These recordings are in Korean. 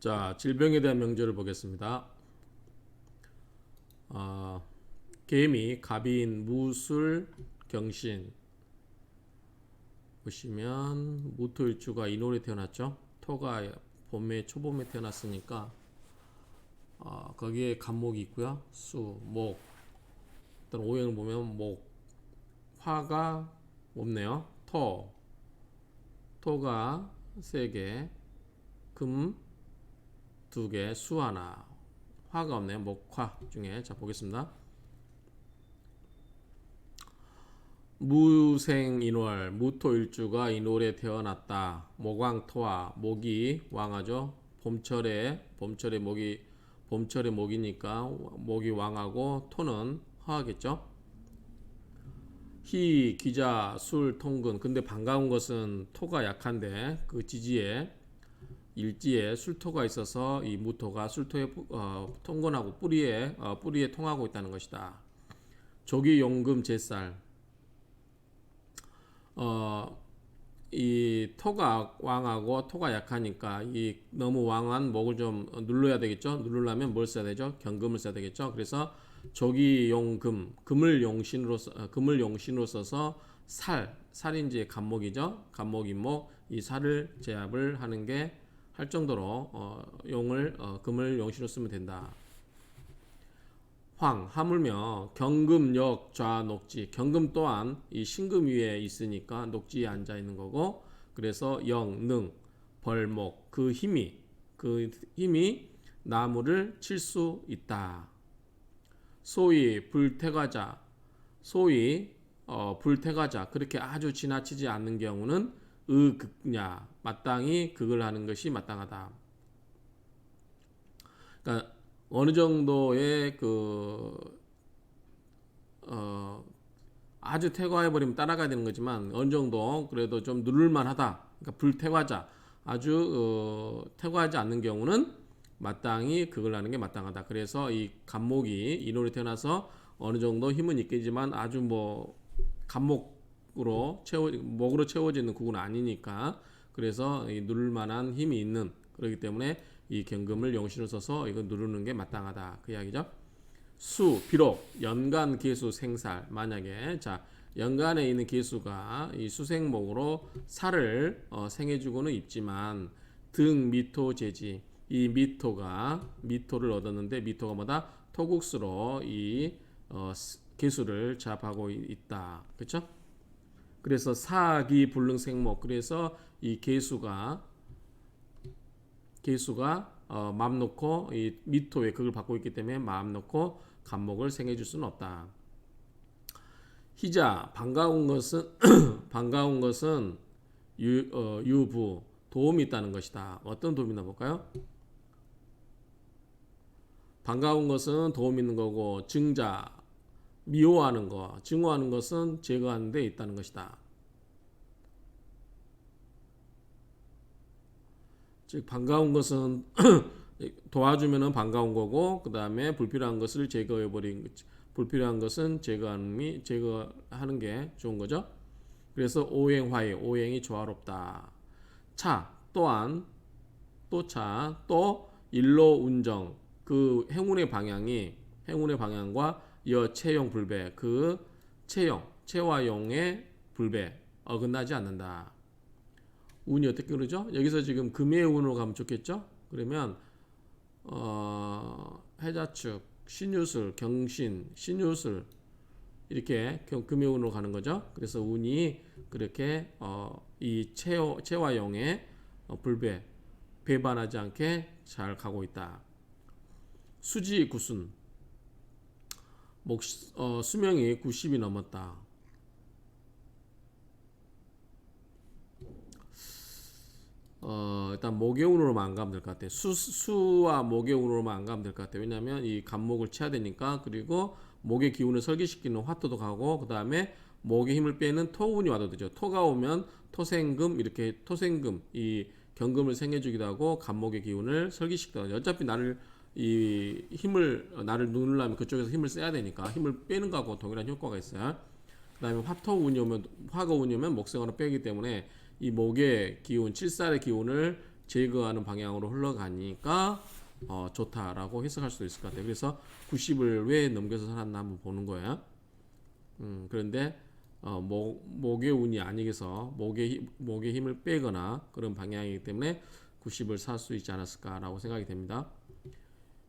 자, 질병에 대한 명제를 보겠습니다. 개미, 갑인, 무술, 경신. 보시면 무토일주가 인월에 태어났죠. 토가 봄에 초봄에 태어났으니까 거기에 간목이 있고요. 수, 목. 일단 오행을 보면 목, 화가 없네요. 토가 3개, 금 2개, 수 하나. 화가 없네요. 목화 중에. 자, 보겠습니다. 무생인월, 무토일주가 인월에 태어났다. 목왕토화, 목이 왕하죠. 봄철에 목이니까 목이 왕하고 토는 화하겠죠. 희, 기자, 술, 통근. 근데 반가운 것은 토가 약한데 그 지지에 일지에 술토가 있어서 이 무토가 술토에 통근하고 뿌리에 통하고 있다는 것이다. 조기 용금 제살. 이 토가 왕하고 토가 약하니까 이 너무 왕한 목을 좀 눌러야 되겠죠. 누르려면 뭘 써야 되죠? 경금을 써야 되겠죠. 그래서 조기용금, 금을 용신으로 써서 살인지 간목이죠. 간목인목 이 살을 제압을 하는 게 할 정도로 금을 용신으로 쓰면 된다. 하물며 경금, 역, 좌, 녹지. 경금 또한 이 신금 위에 있으니까 녹지에 앉아 있는 거고, 그래서 영, 능, 벌목 그 힘이 나무를 칠 수 있다. 소위 불태가자. 그렇게 아주 지나치지 않는 경우는 극냐, 마땅히 극을 하는 것이 마땅하다. 그러니까 어느 정도의 아주 퇴과해버리면 따라가야 되는 거지만 어느 정도 그래도 좀 누를만하다. 그러니까 불퇴과자, 아주 퇴과하지 않는 경우는 마땅히 극을 하는 게 마땅하다. 그래서 이 간목이 인월에 태어나서 어느 정도 힘은 있겠지만 아주 목으로 채워지는 국은 아니니까, 그래서 이 누를 만한 힘이 있는, 그렇기 때문에 이 경금을 용신을 써서 이거 누르는 게 마땅하다. 그 이야기죠. 비록 연간 계수 생살, 만약에 연간에 있는 계수가 이 수생목으로 살을 생해주고는 있지만 등 미토 제지, 이 미토를 얻었는데 미토가 뭐다? 토국수로 이 계수를 잡하고 있다. 그렇죠? 그래서 사기 불능 생목, 그래서 이 계수가 마음 놓고 이 미토의 극을 받고 있기 때문에 마음 놓고 간목을 생해줄 수는 없다. 희자, 반가운 것은 유부, 도움이 있다는 것이다. 어떤 도움이 있나 볼까요? 반가운 것은 도움이 있는 거고, 증자, 미워하는 거, 증오하는 것은 제거하는 데 있다는 것이다. 즉 반가운 것은 도와주면은 반가운 거고, 그 다음에 불필요한 것을 불필요한 것은 제거하는 게 좋은 거죠. 그래서 오행화의, 오행이 조화롭다. 또 일로 운정, 그 행운의 방향과 채용 불배, 그 채화용의 불배 어긋나지 않는다. 운이 어떻게 그러죠? 여기서 지금 금의 운으로 가면 좋겠죠? 그러면 해자축, 신유술, 경신, 신유술 이렇게 금의 운으로 가는 거죠. 그래서 운이 그렇게 이 채화용의 배반하지 않게 잘 가고 있다. 수지 구순, 수명이 90이 넘었다. 일단 목의운으로만 안 가면 될 것 같아요. 수와 목의운으로만 안 가면 될 것 같아요. 왜냐하면 이 간목을 쳐야 되니까. 그리고 목의 기운을 설계시키는 화토도 가고, 그 다음에 목의 힘을 빼는 토운이 와도 되죠. 토가 오면 토생금, 이렇게 토생금, 이 경금을 생해주기도 하고 간목의 기운을 설계시키기도 하죠. 어차피 나를 누르려면 그쪽에서 힘을 써야 되니까 힘을 빼는 거하고 동일한 효과가 있어요. 그 다음에 화가 운이 오면 목생으로 빼기 때문에 이 목의 기운, 칠살의 기운을 제거하는 방향으로 흘러가니까 좋다라고 해석할 수도 있을 것 같아요. 그래서 90을 왜 넘겨서 살았나 한번 보는 거예요. 그런데 목의 운이 아니겠어. 목의 힘을 빼거나 그런 방향이기 때문에 90을 살 수 있지 않았을까라고 생각이 됩니다.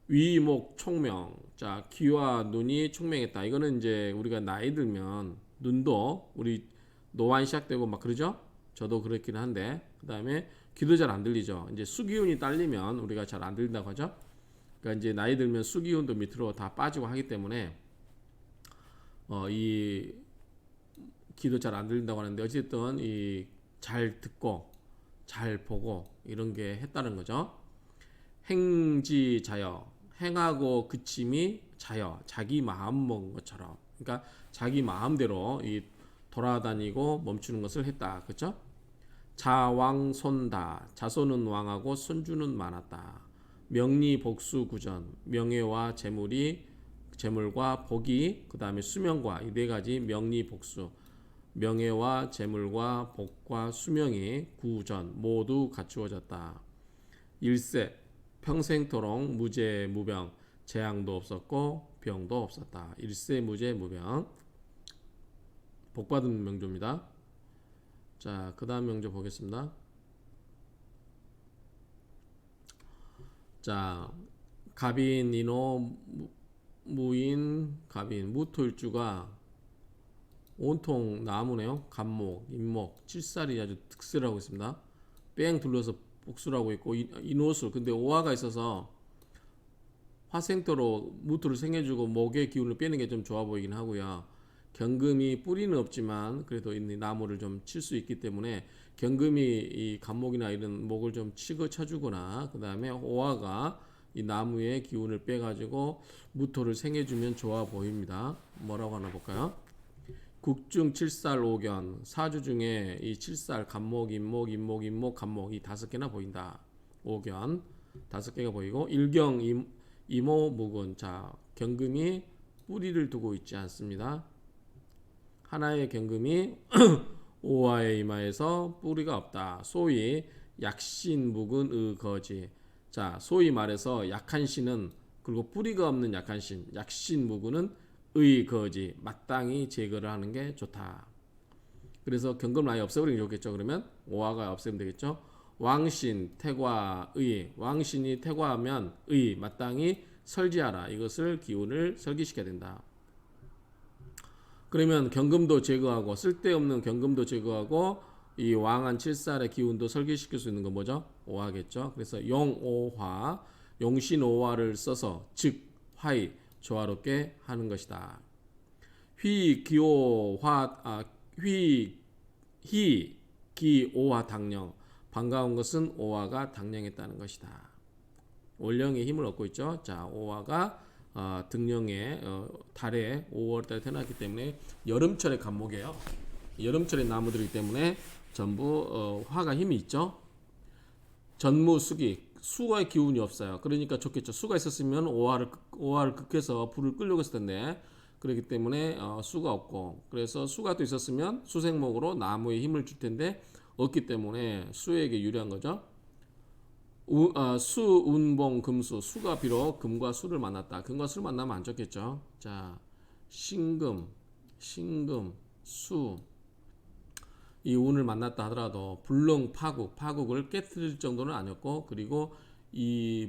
위목 총명. 자, 귀와 눈이 총명했다. 이거는 이제 우리가 나이 들면 눈도 우리 노안 시작되고 막 그러죠? 저도 그렇긴 한데 그다음에 귀도 잘 안 들리죠. 이제 수기운이 딸리면 우리가 잘 안 들린다고 하죠. 그러니까 이제 나이 들면 수기운도 밑으로 다 빠지고 하기 때문에 이 귀도 잘 안 들린다고 하는데 어쨌든 이 잘 듣고 잘 보고 이런 게 했다는 거죠. 행지자여. 행하고 그침이 자여. 자기 마음 먹은 것처럼. 그러니까 자기 마음대로 이 돌아다니고 멈추는 것을 했다. 그렇죠? 자왕손다. 자손은 왕하고 손주는 많았다. 명리복수구전. 명예와 재물과 복이 그다음에 수명과 이 네 가지 명리복수. 명예와 재물과 복과 수명이 구전 모두 갖추어졌다. 일세 평생토록 무죄무병. 재앙도 없었고 병도 없었다. 일세 무죄무병. 복받은 명조입니다. 자, 그 다음 명조 보겠습니다. 자, 갑인, 인호, 무인, 갑인, 무토일주가 온통 나무네요. 갑목, 인목, 칠살이 아주 득세를 하고 있습니다. 뺑 둘러서 복수를 하고 있고 인호술. 근데 오화가 있어서 화생토로 무토를 생해주고 목의 기운을 빼는 게 좀 좋아 보이긴 하고요. 경금이 뿌리는 없지만 그래도 이 나무를 좀 칠 수 있기 때문에 경금이 이 갑목이나 이런 목을 좀 치고 쳐주거나 그 다음에 오화가 이 나무의 기운을 빼가지고 무토를 생해주면 좋아 보입니다. 뭐라고 하나 볼까요? 국중 칠살 오견. 사주 중에 이 칠살 갑목, 인목, 갑목 이 다섯 개나 보인다. 오견 다섯 개가 보이고 일경 이모 묵은. 자, 경금이 뿌리를 두고 있지 않습니다. 하나의 경금이 오화의 이마에서 뿌리가 없다. 소위 약신 묵은 의거지. 자, 소위 말해서 약한 신은 그리고 뿌리가 없는 약한 신, 약신 묵은은 의거지. 마땅히 제거를 하는 게 좋다. 그래서 경금을 아예 없애버리는 게 좋겠죠. 그러면 오화가 없애면 되겠죠. 왕신, 태과, 의. 왕신이 태과하면 의, 마땅히 설지하라. 이것을 기운을 설기시켜야 된다. 그러면 경금도 제거하고 쓸데없는 경금도 제거하고 이 왕한 칠살의 기운도 설계시킬 수 있는 건 뭐죠? 오화겠죠. 그래서 용오화, 용신오화를 써서 즉 화이 조화롭게 하는 것이다. 희기오화 당령. 반가운 것은 오화가 당령했다는 것이다. 월령의 힘을 얻고 있죠. 자, 오화가 등령에 달에 5월달에 태어났기 때문에 여름철의 갑목이에요. 여름철의 나무들이기 때문에 전부 화가 힘이 있죠. 전무수기. 수의 기운이 없어요. 그러니까 좋겠죠. 수가 있었으면 오화를 극해서 불을 끌려고 했을 텐데 그렇기 때문에 수가 없고, 그래서 수가 또 있었으면 수생목으로 나무에 힘을 줄 텐데 없기 때문에 수에게 유리한 거죠. 수, 운봉, 금수. 수가 비록 금과 수를 만났다. 금과 수를 만나면 안 좋겠죠. 자, 신금, 수. 이 운을 만났다 하더라도 불능, 파국을 깨뜨릴 정도는 아니었고, 그리고 이게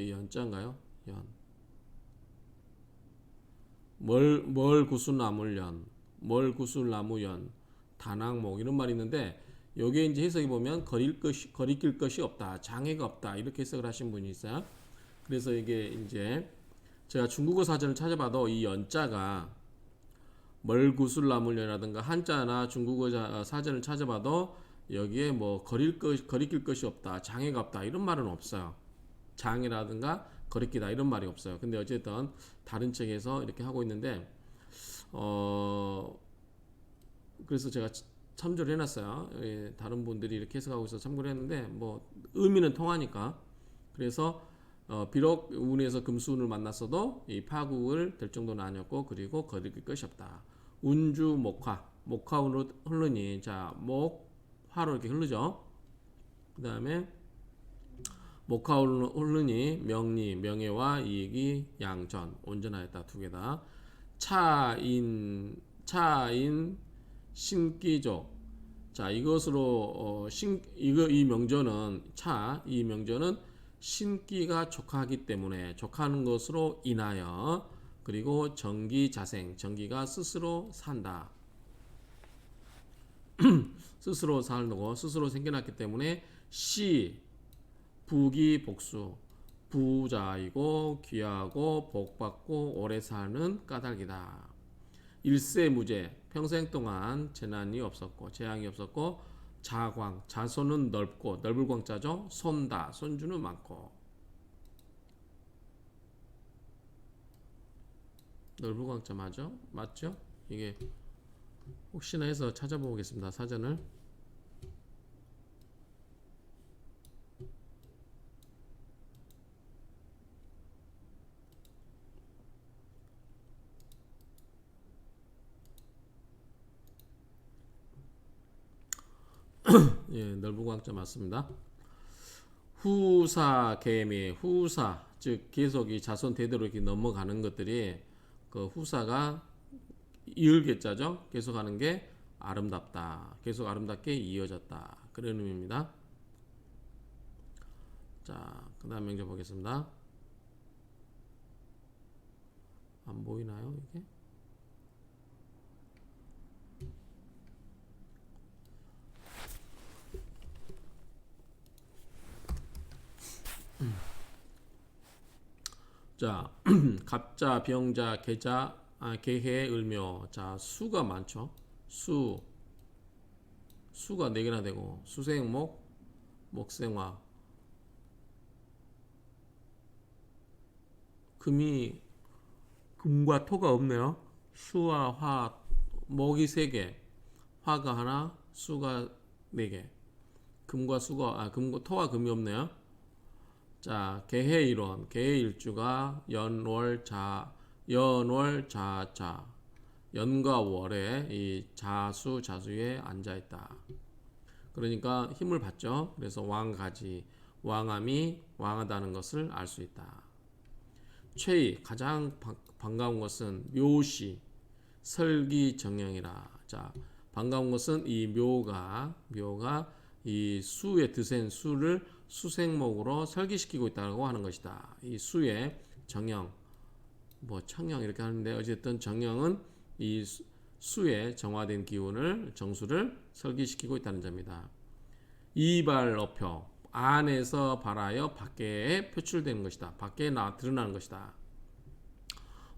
연자인가요? 멀구슬나물연, 멀구슬나무연, 다낭목 이런 말이 있는데 여기에 이제 해석해 보면 거리낄 것이 없다, 장애가 없다 이렇게 해석을 하신 분이 있어요. 그래서 이게 이제 제가 중국어 사전을 찾아봐도 이 연자가 멀구슬나물연이라든가 한자나 중국어 사전을 찾아봐도 여기에 뭐 거리낄 것이 없다, 장애가 없다 이런 말은 없어요. 장애라든가 거리끼다 이런 말이 없어요. 근데 어쨌든 다른 책에서 이렇게 하고 있는데 그래서 제가 참조를 해놨어요. 예, 다른 분들이 이렇게 해석하고 있어서 참고를 했는데 뭐 의미는 통하니까. 그래서 비록 운에서 금수운을 만났어도 이 파국을 될 정도는 아니었고, 그리고 거리낄 것이 없다. 운주 목화운으로 흐르니, 자, 목화로 이렇게 흐르죠. 그 다음에 목화 홀르니 명리 명예와 이익이 양전 온전하였다. 두 개다. 차인 신기족. 자, 이것으로 이 명조는 이 명조는 신기가 족하기 때문에 족하는 것으로 인하여 그리고 정기자생 정기가 스스로 산다. 스스로 살고 스스로 생겨났기 때문에 시 부기 복수 부자이고 귀하고 복받고 오래 사는 까닭이다. 일세무제 평생 동안 재난이 없었고 재앙이 없었고 자광 자손은 넓고 넓을 광자죠. 손다 손주는 많고 넓을 광자 맞죠? 이게 혹시나 해서 찾아보겠습니다. 사전을. 예, 넓은 광자 맞습니다. 후사 개미 후사 즉 계속 이 자손 대대로 이렇게 넘어가는 것들이 그 후사가 이을개자죠. 계속하는 게 아름답다. 계속 아름답게 이어졌다. 그런 의미입니다. 자, 그 다음 명제 보겠습니다. 안 보이나요 이게? 자, 갑자, 병자, 계자, 계해, 을묘. 자, 수가 많죠. 수가 4개나 되고 수생목, 목생화. 금과 토가 없네요. 수와 화, 목이 3개, 화가 하나, 수가 4개. 토와 금이 없네요. 자, 개해일원, 개해일주가 연월자자, 연과 월에 이 자수에 앉아 있다. 그러니까 힘을 받죠. 그래서 왕가지, 왕함이 왕하다는 것을 알 수 있다. 최의 가장 반가운 것은 묘시, 설기정령이라. 자, 반가운 것은 이 묘가 이 수의 드센 수를 수생목으로 설기시키고 있다고 하는 것이다. 이 수의 정령, 청령 이렇게 하는데 어쨌든 정령은 이 수의 정화된 기운을 정수를 설기시키고 있다는 점이다. 이발업표 안에서 발하여 밖에 표출되는 것이다. 밖에 드러나는 것이다.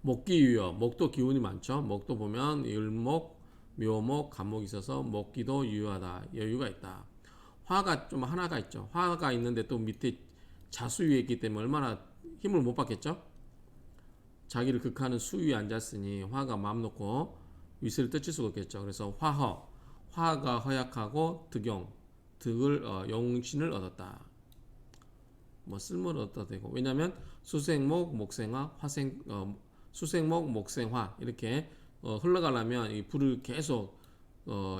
목기유여 목도 기운이 많죠. 목도 보면 일목, 묘목, 간목이 있어서 목기도 유효하다. 여유가 있다. 화가 좀 하나가 있죠. 화가 있는데 또 밑에 자수 위에 있기 때문에 얼마나 힘을 못 받겠죠. 자기를 극하는 수 위에 앉았으니 화가 마음 놓고 위세를 떨칠 수가 없겠죠. 그래서 화가 허약하고 득을 용신을 얻었다. 쓸모를 얻어도 되고. 왜냐하면 수생목 목생화 수생목 목생화 이렇게 흘러가려면 이 불을 계속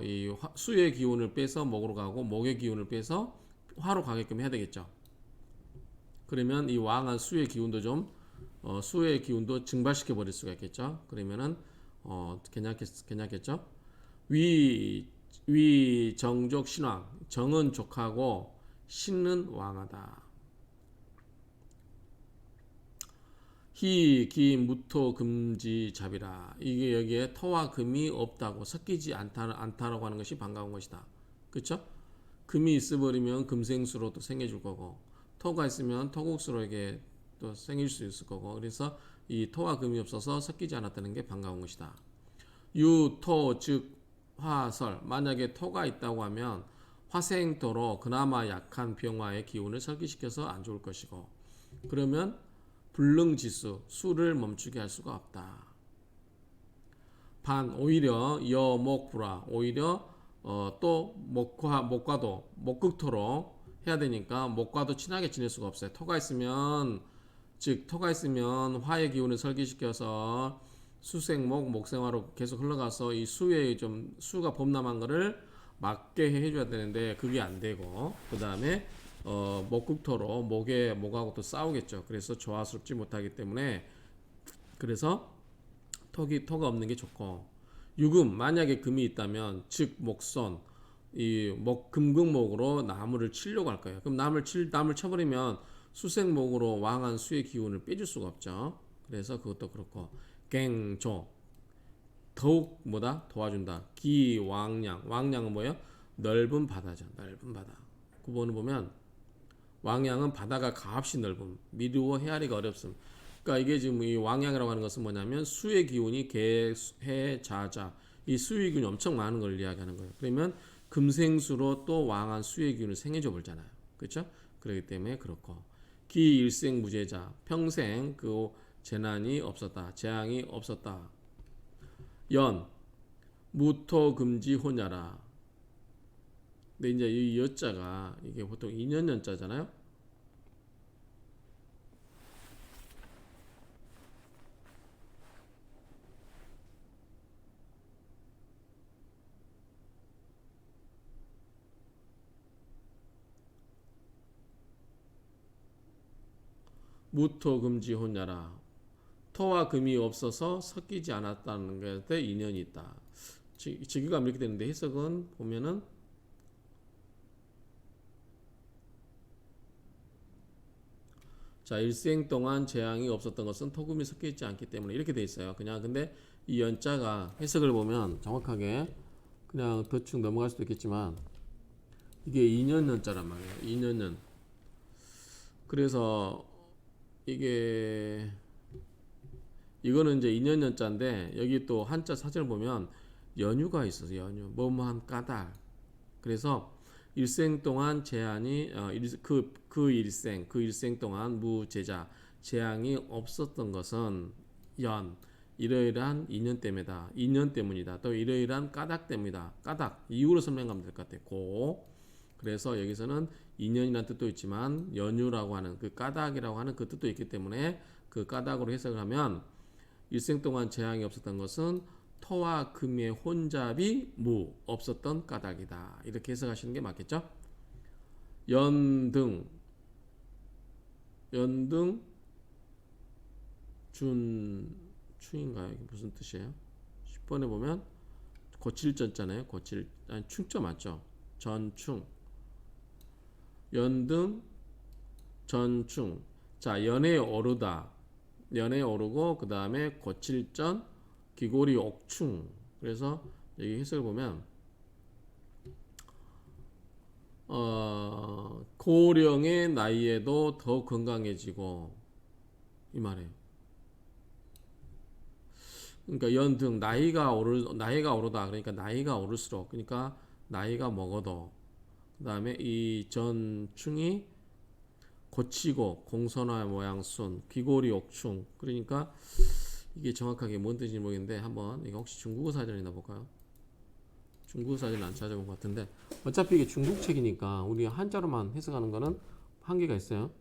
이 수의 기운을 빼서 목으로 가고 목의 기운을 빼서 화로 가게끔 해야 되겠죠. 그러면 이 왕한 수의 기운도 수의 기운도 증발시켜 버릴 수가 있겠죠. 그러면은 괜찮겠죠. 위 정족 신왕 정은 족하고 신은 왕하다. 희, 기, 무토, 금지, 잡이라. 이게 여기에 토와 금이 없다고 섞이지 않다라고 하는 것이 반가운 것이다. 그렇죠? 금이 있어버리면 금생수로 또 생겨줄 거고 토가 있으면 토국수로 이게 또 생길 수 있을 거고 그래서 이 토와 금이 없어서 섞이지 않았다는 게 반가운 것이다. 유, 토, 즉 화설 만약에 토가 있다고 하면 화생토로 그나마 약한 병화의 기운을 설기시켜서 안 좋을 것이고 그러면 불능지수 수를 멈추게 할 수가 없다. 오히려 여목불화 오히려 또 목과도 목극토로 해야 되니까 목과도 친하게 지낼 수가 없어요. 토가 있으면 화의 기운을 설기시켜서 수생목 목생화로 계속 흘러가서 이 수가 범람한 거를 맞게 해줘야 되는데 그게 안 되고 그 다음에 목국토로 목하고 또 싸우겠죠. 그래서 조화스럽지 못하기 때문에 그래서 토가 없는 게 좋고 유금 만약에 금이 있다면 즉 목선 금극목으로 나무를 치려고 할 거예요. 그럼 나무를 쳐버리면 수생목으로 왕한 수의 기운을 빼줄 수가 없죠. 그래서 그것도 그렇고 갱조 더욱 뭐다 도와준다. 기왕량 왕량은 뭐예요? 넓은 바다죠. 넓은 바다. 9번을 보면 왕양은 바다가 값이 넓음 미루어 헤아리가 어렵음. 그러니까 이게 지금 이 왕양이라고 하는 것은 뭐냐면 수의 기운이 개, 해, 자자 이 수의 기운이 엄청 많은 걸 이야기하는 거예요. 그러면 금생수로 또 왕한 수의 기운을 생해줘 볼잖아요. 그렇죠? 그렇기 때문에 그렇고 기일생무제자 평생 그 재난이 없었다. 재앙이 없었다. 연 무토금지 혼야라. 근데 이제 이 여자가 이게 보통 2년 연자잖아요. 무토금지 혼야라. 토와 금이 없어서 섞이지 않았다는 것에 인연이 있다. 직유가 이렇게 되는데 해석은 보면은 자 일생 동안 재앙이 없었던 것은 토금이 섞여 있지 않기 때문에 이렇게 돼 있어요. 그냥 근데 이 연자가 해석을 보면 정확하게 그냥 대충 넘어갈 수도 있겠지만 이게 2년 연자란 말이에요. 2년 연. 그래서 이거는 이제 2년 연자인데 여기 또 한자 사전을 보면 연유가 있어서 연유 뭐뭐한 까닭. 그래서 일생 동안 재앙이 그 일생 동안 무제자 재앙이 없었던 것은 이러이러한 인연 때문이다. 인연 때문이다. 또 이러이러한 까닭 때문이다. 까닭 이유로 설명하면 될 것 같고 그래서 여기서는 인연이라는 뜻도 있지만 연유라고 하는 그 까닭이라고 하는 그 뜻도 있기 때문에 그 까닭으로 해석을 하면 일생 동안 재앙이 없었던 것은 토와 금의 혼잡이 없었던 까닭이다. 이렇게 해석하시는 게 맞겠죠? 연등 충인가요? 이게 무슨 뜻이에요? 10번에 보면 고칠전자네요. 충자 맞죠? 전충 연등 전충 자 연에 오르다 연에 오르고 그 다음에 고칠전 기골이 옥충. 그래서 여기 해석을 보면 고령의 나이에도 더 건강해지고 이 말이에요. 그러니까 연등 나이가 오르다 그러니까 나이가 오를수록 그러니까 나이가 먹어도 그 다음에 이 전충이 고치고 공선화 모양순 귀골이 옥충. 그러니까 이게 정확하게 뭔 뜻인지 모르겠는데 한번 이거 혹시 중국어 사전이나 볼까요? 중국어 사전 안 찾아본 것 같은데 어차피 이게 중국 책이니까 우리 한자로만 해석하는 거는 한계가 있어요.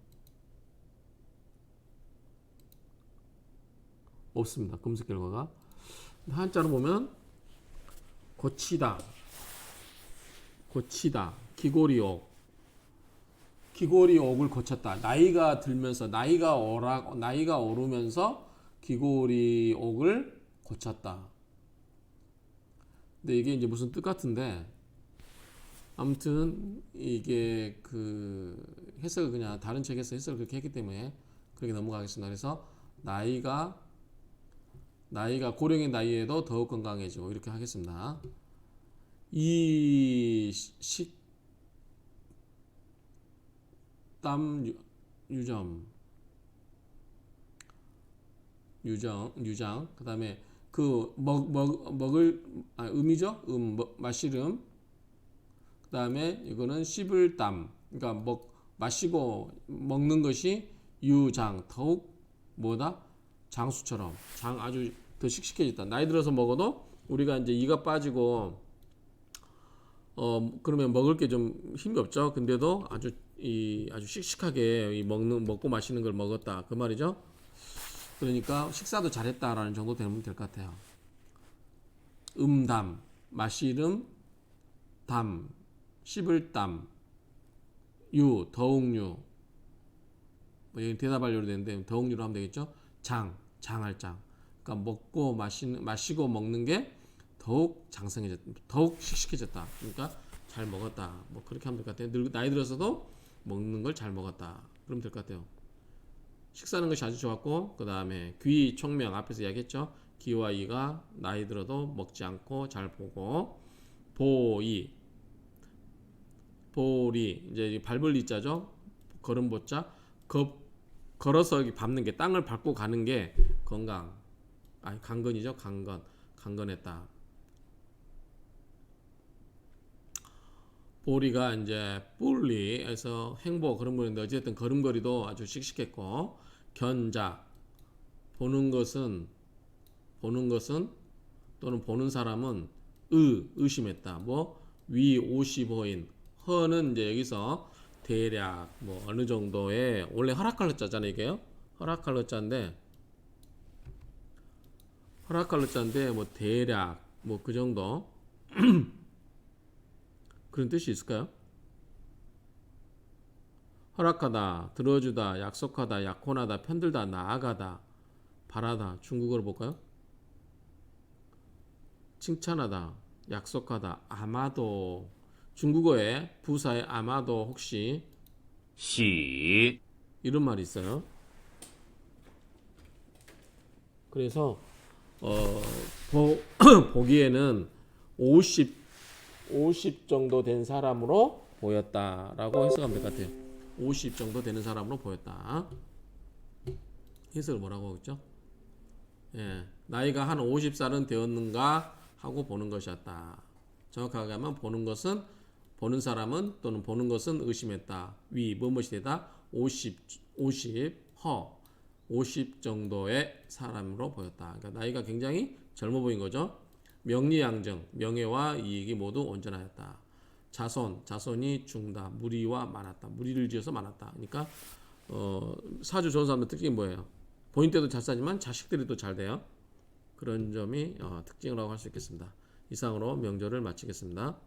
없습니다. 검색 결과가 한자로 보면 고치다 기골이옥 기골이옥을 고쳤다. 나이가 들면서 나이가 오르면서 기골이옥을 고쳤다. 근데 이게 이제 무슨 뜻 같은데 아무튼 이게 그 해석을 그냥 다른 책에서 해석을 그렇게 했기 때문에 그렇게 넘어가겠습니다. 그래서 나이가 고령의 나이에도 더욱 건강해지고 이렇게 하겠습니다. 이 식담 유정 그 다음에 그 먹을 음이죠. 마시름. 그 다음에 이거는 씹을 땀. 그러니까 마시고 먹는 것이 유장 더욱 뭐다 장수처럼 아주 더 씩씩해졌다. 나이 들어서 먹어도 우리가 이제 이가 빠지고 그러면 먹을 게 좀 힘이 없죠. 근데도 아주 씩씩하게 먹고 마시는 걸 먹었다 그 말이죠. 그러니까 식사도 잘했다라는 정도 되면 될 것 같아요. 음담 마시름 담, 씹을 땀, 유, 더욱유. 뭐 여기 대답하려고 되는데 더욱유로 하면 되겠죠. 장, 장할 장. 그러니까 먹고 마시고 먹는 게 더욱 장성해졌다. 더욱 씩씩해졌다. 그러니까 잘 먹었다. 뭐 그렇게 하면 될 것 같아요. 나이 들어서도 먹는 걸 잘 먹었다. 그러면 될 것 같아요. 식사하는 것이 아주 좋았고, 그 다음에 귀, 총명 앞에서 이야기했죠. 귀와 이가 나이 들어도 먹지 않고 잘 보고, 보이, 볼이 이제 밟을 이자죠. 걸음보자. 걸어서 밟는 게 땅을 밟고 가는 게 건강. 아니 강건이죠. 강건했다. 보리가 이제 뿔리에서 행보 그런 거인데 어쨌든 걸음걸이도 아주 씩씩했고 견자 보는 것은 또는 보는 사람은 의심했다. 뭐 위 55인 허는 이제 여기서 대략 뭐 어느 정도의 원래 허락할러 자잖아요. 이게요. 허락할러 자인데 뭐 대략 뭐 그 정도 그런 뜻이 있을까요? 허락하다, 들어주다, 약속하다, 약혼하다, 편들다, 나아가다, 바라다. 중국어로 볼까요? 칭찬하다, 약속하다, 아마도. 중국어에 부사의 아마도 혹시 喜 이런 말이 있어요. 그래서 보기에는 50 정도 된 사람으로 보였다라고 해석하면 될 것 같아요. 50 정도 되는 사람으로 보였다. 해석을 뭐라고 하겠죠? 예, 나이가 한 50살은 되었는가 하고 보는 것이었다. 정확하게 하면 보는 사람은 또는 보는 것은 의심했다. 위 무엇이 되다 50 정도의 사람으로 보였다. 그러니까 나이가 굉장히 젊어 보인 거죠. 명리양정 명예와 이익이 모두 온전하였다. 자손이 중다 무리와 많았다. 무리를 지어서 많았다. 그러니까 사주 좋은 사람들 특징이 뭐예요? 본인 때도 잘 사지만 자식들이 또 잘 돼요. 그런 점이 특징이라고 할 수 있겠습니다. 이상으로 명절을 마치겠습니다.